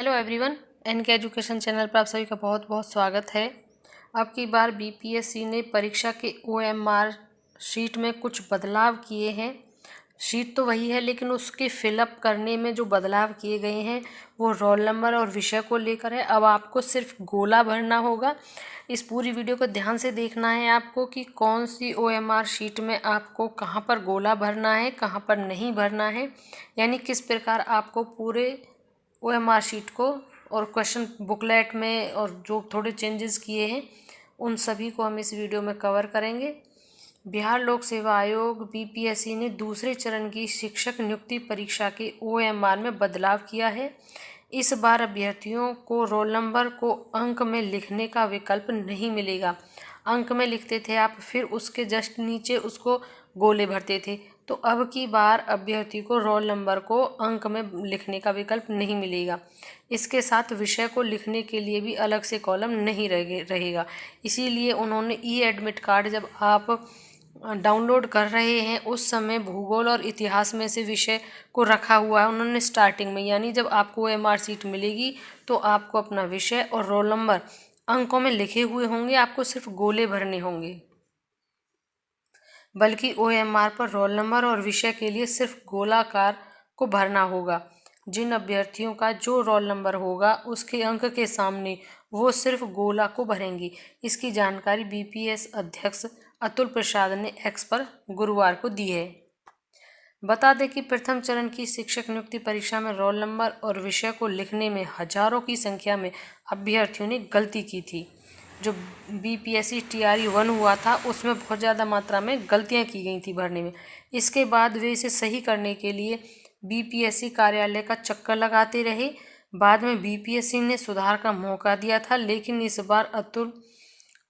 Hello everyone, NK education channel पर आप सभी का बहुत बहुत स्वागत है। अब की बार बीपीएससी ने परीक्षा के ओएमआर शीट में कुछ बदलाव किए हैं। शीट तो वही है, लेकिन उसके फिलअप करने में जो बदलाव किए गए हैं वो रोल नंबर और विषय को लेकर है। अब आपको सिर्फ गोला भरना होगा। इस पूरी वीडियो को ध्यान से देखना है आपको कि कौन सी ओएमआर शीट में आपको कहाँ पर गोला भरना है, कहाँ पर नहीं भरना है, यानी किस प्रकार आपको पूरे ओएमआर शीट को और क्वेश्चन बुकलेट में और जो थोड़े चेंजेस किए हैं उन सभी को हम इस वीडियो में कवर करेंगे। बिहार लोक सेवा आयोग बीपीएससी ने दूसरे चरण की शिक्षक नियुक्ति परीक्षा के ओएमआर में बदलाव किया है। इस बार अभ्यर्थियों को रोल नंबर को अंक में लिखने का विकल्प नहीं मिलेगा। अंक में लिखते थे आप, फिर उसके जस्ट नीचे उसको गोले भरते थे। तो अब की बार अभ्यर्थी को रोल नंबर को अंक में लिखने का विकल्प नहीं मिलेगा। इसके साथ विषय को लिखने के लिए भी अलग से कॉलम नहीं रहेगा। इसीलिए उन्होंने ई एडमिट कार्ड जब आप डाउनलोड कर रहे हैं उस समय भूगोल और इतिहास में से विषय को रखा हुआ है उन्होंने स्टार्टिंग में, यानी जब आपको ओएमआर शीट मिलेगी तो आपको अपना विषय और रोल नंबर अंकों में लिखे हुए होंगे, आपको सिर्फ गोले भरने होंगे। बल्कि ओएमआर पर रोल नंबर और विषय के लिए सिर्फ गोलाकार को भरना होगा। जिन अभ्यर्थियों का जो रोल नंबर होगा उसके अंक के सामने वो सिर्फ गोला को भरेंगे। इसकी जानकारी बीपीएस अध्यक्ष अतुल प्रसाद ने एक्स पर गुरुवार को दी है। बता दें कि प्रथम चरण की शिक्षक नियुक्ति परीक्षा में रोल नंबर और विषय को लिखने में हजारों की संख्या में अभ्यर्थियों ने गलती की थी। जो बीपीएससी टीआरई 1 हुआ था उसमें बहुत ज़्यादा मात्रा में गलतियां की गई थी भरने में। इसके बाद वे इसे सही करने के लिए बीपीएससी कार्यालय का चक्कर लगाते रहे। बाद में बीपीएससी ने सुधार का मौका दिया था, लेकिन इस बार अतुल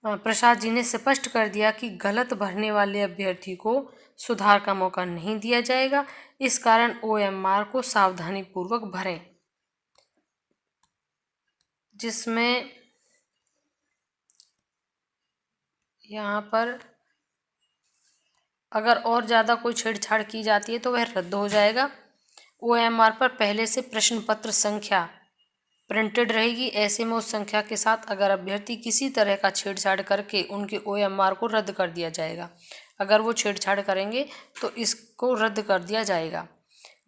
प्रसाद जी ने स्पष्ट कर दिया कि गलत भरने वाले अभ्यर्थी को सुधार का मौका नहीं दिया जाएगा। इस कारण ओएमआर को सावधानी पूर्वक भरें, जिसमें यहाँ पर अगर और ज़्यादा कोई छेड़छाड़ की जाती है तो वह रद्द हो जाएगा। ओएमआर पर पहले से प्रश्न पत्र संख्या प्रिंटेड रहेगी। ऐसे में उस संख्या के साथ अगर अभ्यर्थी किसी तरह का छेड़छाड़ करके उनके ओएमआर को रद्द कर दिया जाएगा। अगर वो छेड़छाड़ करेंगे तो इसको रद्द कर दिया जाएगा।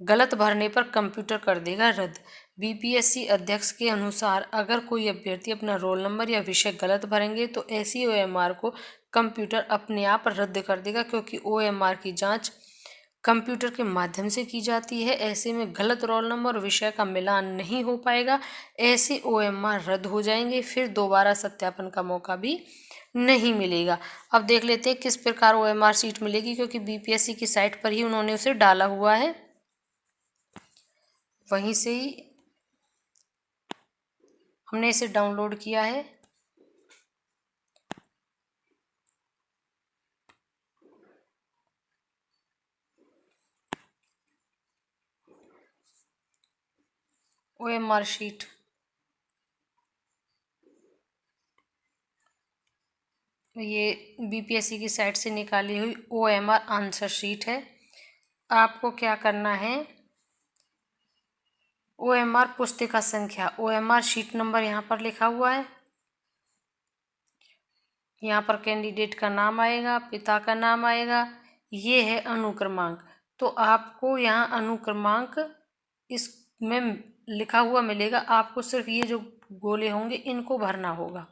गलत भरने पर कंप्यूटर कर देगा रद्द। बीपीएससी अध्यक्ष के अनुसार अगर कोई अभ्यर्थी अपना रोल नंबर या विषय गलत भरेंगे तो ऐसी ओएमआर को कंप्यूटर अपने आप रद्द कर देगा, क्योंकि ओएमआर की जांच कंप्यूटर के माध्यम से की जाती है। ऐसे में गलत रोल नंबर और विषय का मिलान नहीं हो पाएगा। ऐसे ओएमआर रद्द हो जाएंगे, फिर दोबारा सत्यापन का मौका भी नहीं मिलेगा। अब देख लेते हैं किस प्रकार ओएमआर शीट मिलेगी, क्योंकि बीपीएससी की साइट पर ही उन्होंने उसे डाला हुआ है, वहीं से ही हमने इसे डाउनलोड किया है। ओएमआर शीट ये बीपीएससी की साइट से निकाली हुई ओएमआर आंसर शीट है। आपको क्या करना है, ओएमआर पुस्तिका संख्या, ओएमआर शीट नंबर यहाँ पर लिखा हुआ है। यहाँ पर कैंडिडेट का नाम आएगा, पिता का नाम आएगा, ये है अनुक्रमांक। तो आपको यहाँ अनुक्रमांक इसमें लिखा हुआ मिलेगा। आपको सिर्फ ये जो गोले होंगे इनको भरना होगा।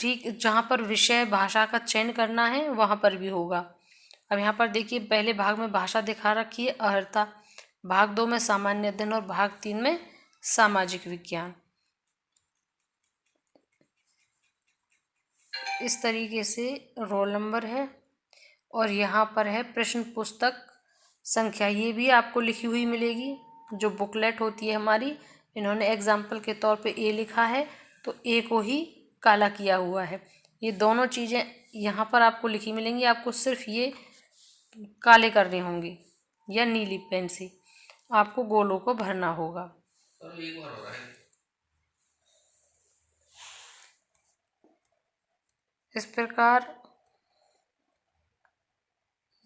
ठीक जहाँ पर विषय भाषा का चयन करना है वहाँ पर भी होगा। अब यहाँ पर देखिए, पहले भाग में भाषा दिखा रखी है अर्हता, भाग 2 में सामान्य अध्ययन और भाग 3 में सामाजिक विज्ञान। इस तरीके से रोल नंबर है और यहाँ पर है प्रश्न पुस्तक संख्या, ये भी आपको लिखी हुई मिलेगी। जो बुकलेट होती है हमारी, इन्होंने एग्जाम्पल के तौर पे ए लिखा है तो ए को ही काला किया हुआ है। ये दोनों चीज़ें यहाँ पर आपको लिखी मिलेंगी। आपको सिर्फ ये काले करने होंगे या नीली पेन से आपको गोलों को भरना होगा। एक बार हो रहा है। इस प्रकार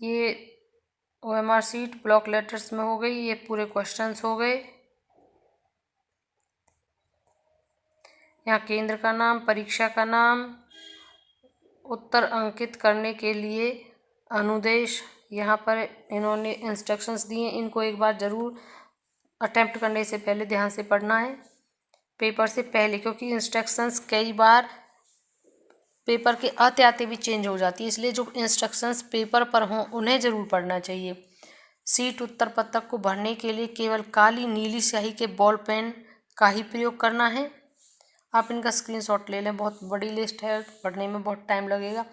ये ओएमआर शीट ब्लॉक लेटर्स में हो गई। ये पूरे क्वेश्चंस हो गए। यहाँ केंद्र का नाम, परीक्षा का नाम, उत्तर अंकित करने के लिए अनुदेश, यहाँ पर इन्होंने इंस्ट्रक्शंस दिए, इनको एक बार ज़रूर अटेम्प्ट करने से पहले ध्यान से पढ़ना है पेपर से पहले, क्योंकि इंस्ट्रक्शंस कई बार पेपर के आते आते भी चेंज हो जाती है, इसलिए जो इंस्ट्रक्शंस पेपर पर हों उन्हें ज़रूर पढ़ना चाहिए। सीट उत्तर पत्रक को भरने के लिए केवल काली नीली स्याही के बॉल पेन का ही प्रयोग करना है। आप इनका स्क्रीनशॉट ले लें, बहुत बड़ी लिस्ट है, पढ़ने में बहुत टाइम लगेगा।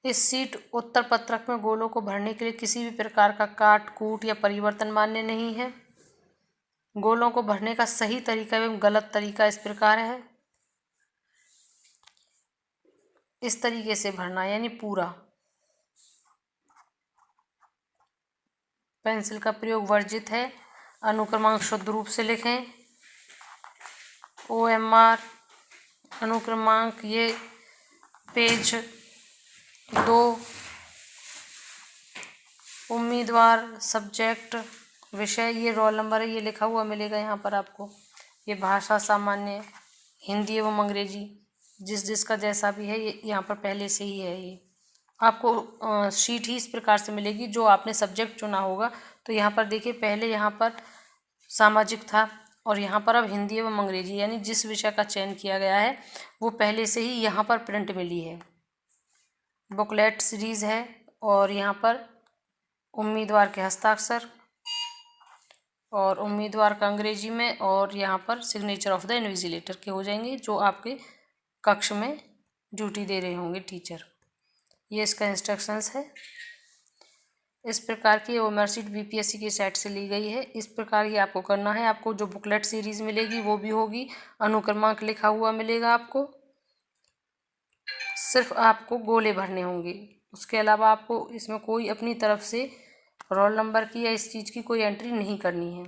इस सीट उत्तर पत्रक में गोलों को भरने के लिए किसी भी प्रकार का काट कूट या परिवर्तन मान्य नहीं है। गोलों को भरने का सही तरीका एवं गलत तरीका इस प्रकार है। इस तरीके से भरना यानी पूरा। पेंसिल का प्रयोग वर्जित है। अनुक्रमांक शुद्ध रूप से लिखें। OMR अनुक्रमांक ये पेज 2, उम्मीदवार सब्जेक्ट विषय ये रोल नंबर है, ये लिखा हुआ मिलेगा यहाँ पर आपको। ये भाषा सामान्य हिंदी एवं अंग्रेजी जिसका जैसा भी है ये यहाँ पर पहले से ही है। ये आपको शीट ही इस प्रकार से मिलेगी जो आपने सब्जेक्ट चुना होगा। तो यहाँ पर देखिए, पहले यहाँ पर सामाजिक था और यहाँ पर अब हिंदी एवं अंग्रेजी, यानी जिस विषय का चयन किया गया है वो पहले से ही यहाँ पर प्रिंट मिली है। बुकलेट सीरीज़ है और यहाँ पर उम्मीदवार के हस्ताक्षर और उम्मीदवार का अंग्रेजी में, और यहाँ पर सिग्नेचर ऑफ द इन्विजिलेटर के हो जाएंगे जो आपके कक्ष में ड्यूटी दे रहे होंगे टीचर। ये इसका इंस्ट्रक्शंस है। इस प्रकार की OMR शीट BPSC की साइट से ली गई है। इस प्रकार की आपको करना है। आपको जो बुकलेट सीरीज़ मिलेगी वो भी होगी, अनुक्रमांक लिखा हुआ मिलेगा आपको। सिर्फ आपको गोले भरने होंगे, उसके अलावा आपको इसमें कोई अपनी तरफ से रोल नंबर की या इस चीज़ की कोई एंट्री नहीं करनी है।